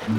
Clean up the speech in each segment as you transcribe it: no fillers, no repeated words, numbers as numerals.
Alrighty,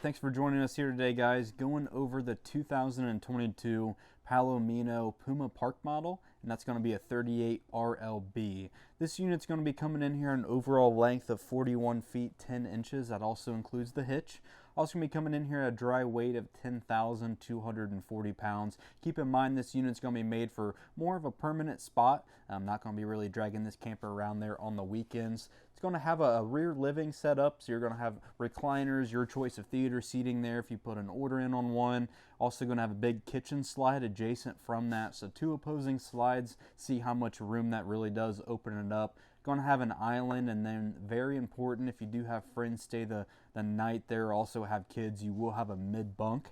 thanks for joining us here today, guys. Going over the 2022 Palomino Puma Park model, and that's going to be a 38 RLB. This unit's going to be coming in here an overall length of 41 feet 10 inches. That also includes the hitch. Also going to be coming in here at a dry weight of 10,240 pounds. Keep in mind this unit's going to be made for more of a permanent spot. I'm not going to be really dragging this camper around there on the weekends. It's going to have a rear living setup, so you're going to have recliners, your choice of theater seating there if you put an order in on one. Also going to have a big kitchen slide adjacent from that, so two opposing slides. See how much room that really does open it up. Going to have an island, and then very important, if you do have friends stay the night there, also have kids, you will have a mid bunk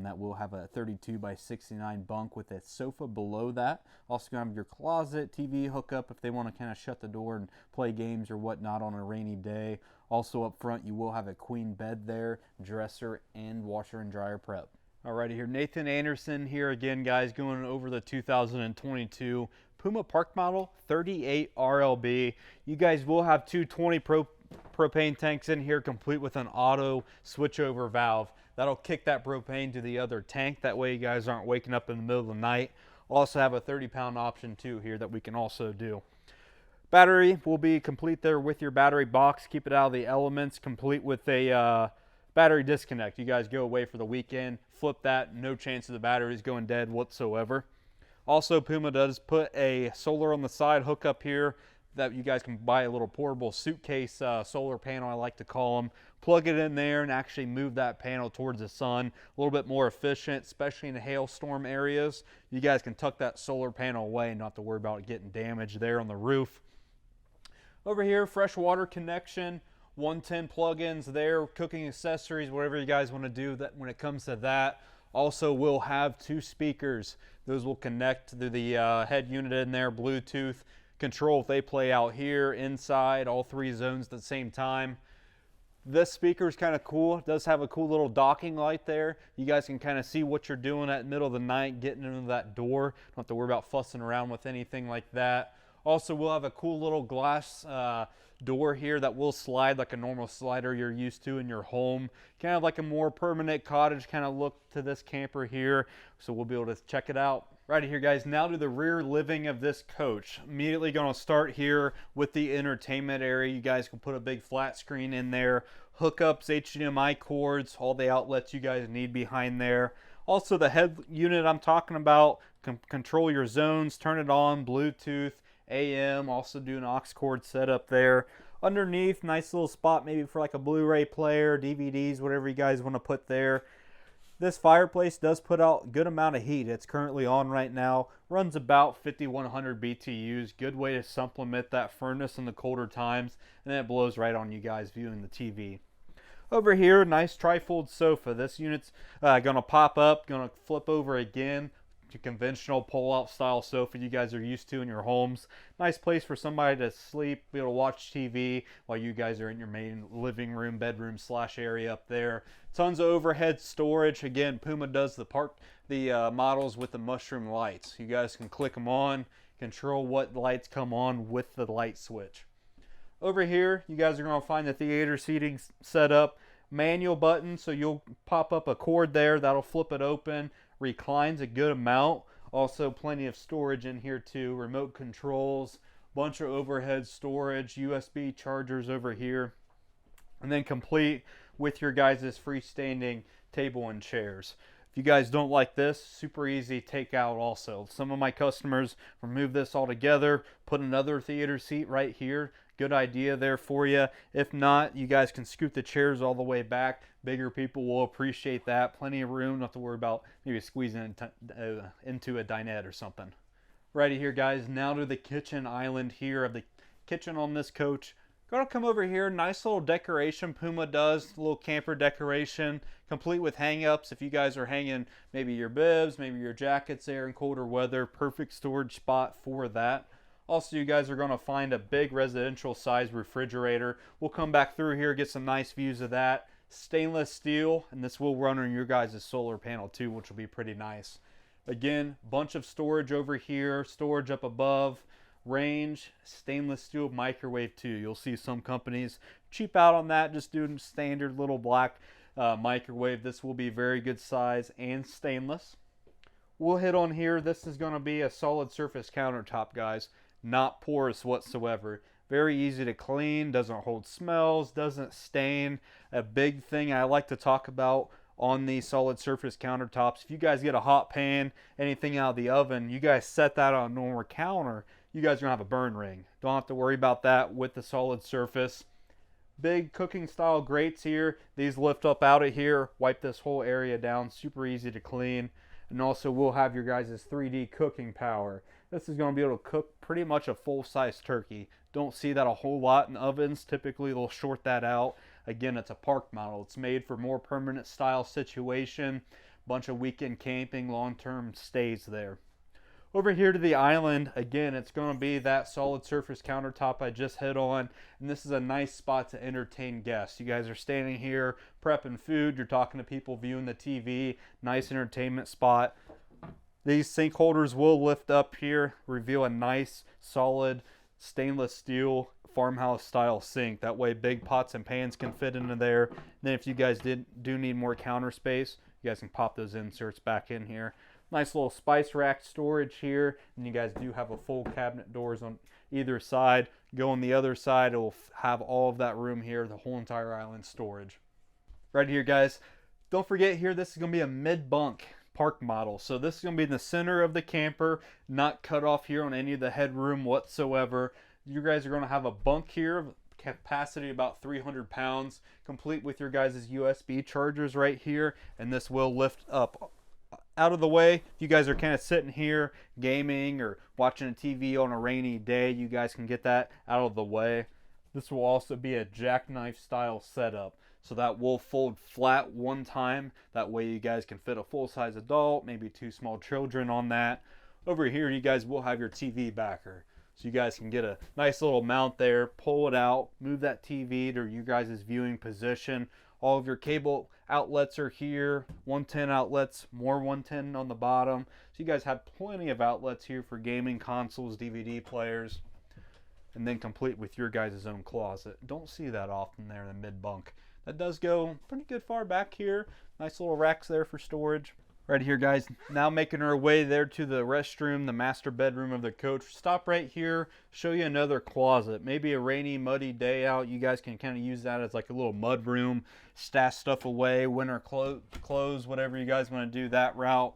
that will have a 32 by 69 bunk with a sofa below that. Also going to have your closet, TV hookup if they want to kind of shut the door and play games or whatnot on a rainy day. Also up front you will have a queen bed there, dresser, and washer and dryer prep. Alrighty, here Nathan Anderson here again, guys, going over the 2022 Puma Park model 38 RLB. You guys will have two 20 propane tanks in here, complete with an auto switchover valve. That'll kick that propane to the other tank. That way you guys aren't waking up in the middle of the night. Also have a 30-pound option too here that we can also do. Battery will be complete there with your battery box. Keep it out of the elements, complete with a battery disconnect. You guys go away for the weekend, flip that, no chance of the batteries going dead whatsoever. Also, Puma does put a solar on the side hookup here that you guys can buy a little portable suitcase solar panel, I like to call them. Plug it in there and actually move that panel towards the sun. A little bit more efficient, especially in the hailstorm areas. You guys can tuck that solar panel away and not have to worry about it getting damaged there on the roof. Over here, fresh water connection. 110 plugins there, cooking accessories, whatever you guys want to do that when it comes to that. Also, we'll have two speakers. Those will connect through the head unit in there, Bluetooth control if they play out here, inside, all three zones at the same time. This speaker is kind of cool. It does have a cool little docking light there. You guys can kind of see what you're doing at the middle of the night, getting into that door. Don't have to worry about fussing around with anything like that. Also, we'll have a cool little glass door here that will slide like a normal slider you're used to in your home. Kind of like a more permanent cottage kind of look to this camper here. So we'll be able to check it out. Right here, guys, now to the rear living of this coach. Immediately going to start here with the entertainment area. You guys can put a big flat screen in there. Hookups, HDMI cords, all the outlets you guys need behind there. Also, the head unit I'm talking about, control your zones, turn it on, Bluetooth, AM, also do an aux cord setup there. Underneath, nice little spot maybe for like a Blu-ray player, DVDs, whatever you guys want to put there. This fireplace does put out a good amount of heat. It's currently on right now. Runs about 5,100 BTUs. Good way to supplement that furnace in the colder times. And then it blows right on you guys viewing the TV. Over here, nice trifold sofa. This unit's going to pop up, going to flip over again. Conventional pull-out style sofa you guys are used to in your homes. Nice place for somebody to sleep, be able to watch TV while you guys are in your main living room, bedroom / area up there. Tons of overhead storage. Again, Puma does the models with the mushroom lights. You guys can click them on, control what lights come on with the light switch. Over here, you guys are going to find the theater seating set up. Manual button, so you'll pop up a cord there. That'll flip it open. Reclines a good amount. Also plenty of storage in here too. Remote controls, bunch of overhead storage, USB chargers over here, and then complete with your guys' freestanding table and chairs. If you guys don't like this, super easy take out also. Some of my customers remove this all together, put another theater seat right here. Good idea there for you. If not, you guys can scoot the chairs all the way back. Bigger people will appreciate that. Plenty of room, not to worry about maybe squeezing into a dinette or something. Righty here, guys. Now to the kitchen island here of the kitchen on this coach. Gonna come over here. Nice little decoration Puma does. A little camper decoration, complete with hang-ups. If you guys are hanging maybe your bibs, maybe your jackets there in colder weather, perfect storage spot for that. Also, you guys are going to find a big residential size refrigerator. We'll come back through here, get some nice views of that. stainless steel, and this will run on your guys' solar panel too, which will be pretty nice. Again, bunch of storage over here, storage up above, range, stainless steel microwave too. You'll see some companies cheap out on that, just doing standard little black microwave. This will be very good size and stainless. We'll hit on here, this is going to be a solid surface countertop, guys. Not porous whatsoever. Very easy to clean, doesn't hold smells, doesn't stain. A big thing I like to talk about on these solid surface countertops, if you guys get a hot pan, anything out of the oven, you guys set that on a normal counter, you guys are going to have a burn ring. Don't have to worry about that with the solid surface. Big cooking style grates here. These lift up out of here, wipe this whole area down, super easy to clean. And also we'll have your guys' 3D cooking power. This is going to be able to cook pretty much a full-size turkey. Don't see that a whole lot in ovens. Typically they'll short that out. Again, it's a park model. It's made for more permanent style situation. Bunch of weekend camping, long-term stays there. Over here to the island, again, it's going to be that solid surface countertop I just hit on. And this is a nice spot to entertain guests. You guys are standing here prepping food. You're talking to people viewing the TV. Nice entertainment spot. These sink holders will lift up here, reveal a nice, solid, stainless steel farmhouse style sink. That way big pots and pans can fit into there. And then if you guys do need more counter space, you guys can pop those inserts back in here. Nice little spice rack storage here, and you guys do have a full cabinet doors on either side. Go on the other side, it will have all of that room here, the whole entire island storage. Right here, guys, don't forget here, this is going to be a mid-bunk park model. So this is going to be in the center of the camper, not cut off here on any of the headroom whatsoever. You guys are going to have a bunk here, capacity about 300 pounds, complete with your guys' USB chargers right here, and this will lift up out of the way. If you guys are kind of sitting here gaming or watching a TV on a rainy day, you guys can get that out of the way. This will also be a jackknife style setup, so that will fold flat one time. That way you guys can fit a full-size adult, maybe 2 small children on that. Over here you guys will have your TV backer, so you guys can get a nice little mount there, pull it out, move that TV to you guys' viewing position. All of your cable outlets are here, 110 outlets, more 110 on the bottom. So you guys have plenty of outlets here for gaming consoles, DVD players, and then complete with your guys' own closet. Don't see that often there in the mid bunk. That does go pretty good far back here. Nice little racks there for storage. Right here, guys, now making our way there to the restroom, the master bedroom of the coach. Stop right here, show you another closet. Maybe a rainy, muddy day out, you guys can kind of use that as like a little mud room, stash stuff away, winter clothes, whatever you guys want to do that route.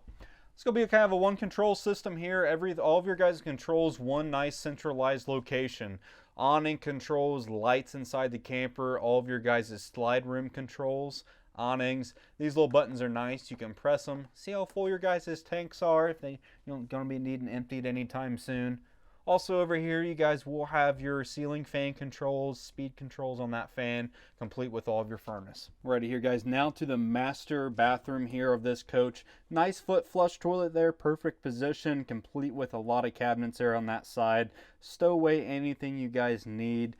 It's going to be kind of a one control system here. All of your guys' controls, one nice centralized location. Awning controls, lights inside the camper, all of your guys' slide room controls, awnings. These little buttons are nice. You can press them. See how full your guys' tanks are if they're going to be needing emptied anytime soon. Also over here, you guys will have your ceiling fan controls, speed controls on that fan, complete with all of your furnace. Alrighty here, guys, now to the master bathroom here of this coach. Nice foot flush toilet there, perfect position, complete with a lot of cabinets there on that side. Stow away anything you guys need.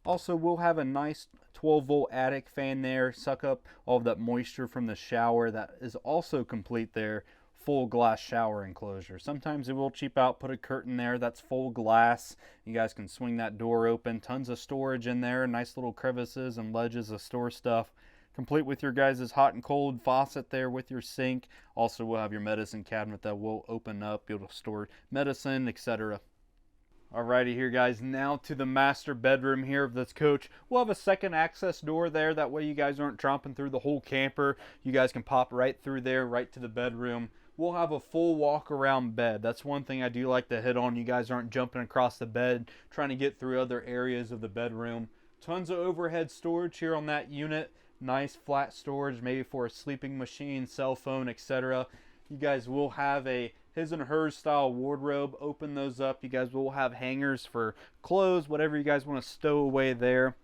Also, we'll have a nice 12-volt attic fan there, suck up all of that moisture from the shower. That is also complete there. Full glass shower enclosure. Sometimes it will cheap out, put a curtain there that's full glass. You guys can swing that door open. Tons of storage in there. Nice little crevices and ledges to store stuff. Complete with your guys' hot and cold faucet there with your sink. Also, we'll have your medicine cabinet that will open up, be able to store medicine, etc. Alrighty here, guys, now to the master bedroom here of this coach. We'll have a second access door there. That way you guys aren't tromping through the whole camper. You guys can pop right through there, right to the bedroom. We'll have a full walk around bed. That's one thing I do like to hit on. You guys aren't jumping across the bed, trying to get through other areas of the bedroom. Tons of overhead storage here on that unit. Nice flat storage, maybe for a sleeping machine, cell phone, etc. You guys will have a his and hers style wardrobe. Open those up. You guys will have hangers for clothes, whatever you guys want to stow away there.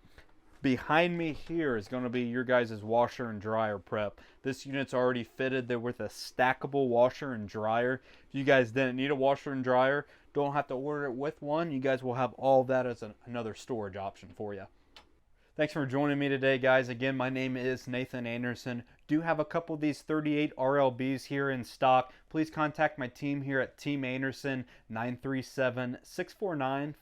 Behind me here is going to be your guys' washer and dryer prep. This unit's already fitted there with a stackable washer and dryer. If you guys didn't need a washer and dryer, don't have to order it with one. You guys will have all of that as another storage option for you. Thanks for joining me today, guys. Again, my name is Nathan Anderson. Do have a couple of these 38 RLBs here in stock. Please contact my team here at Team Anderson, 937-649-5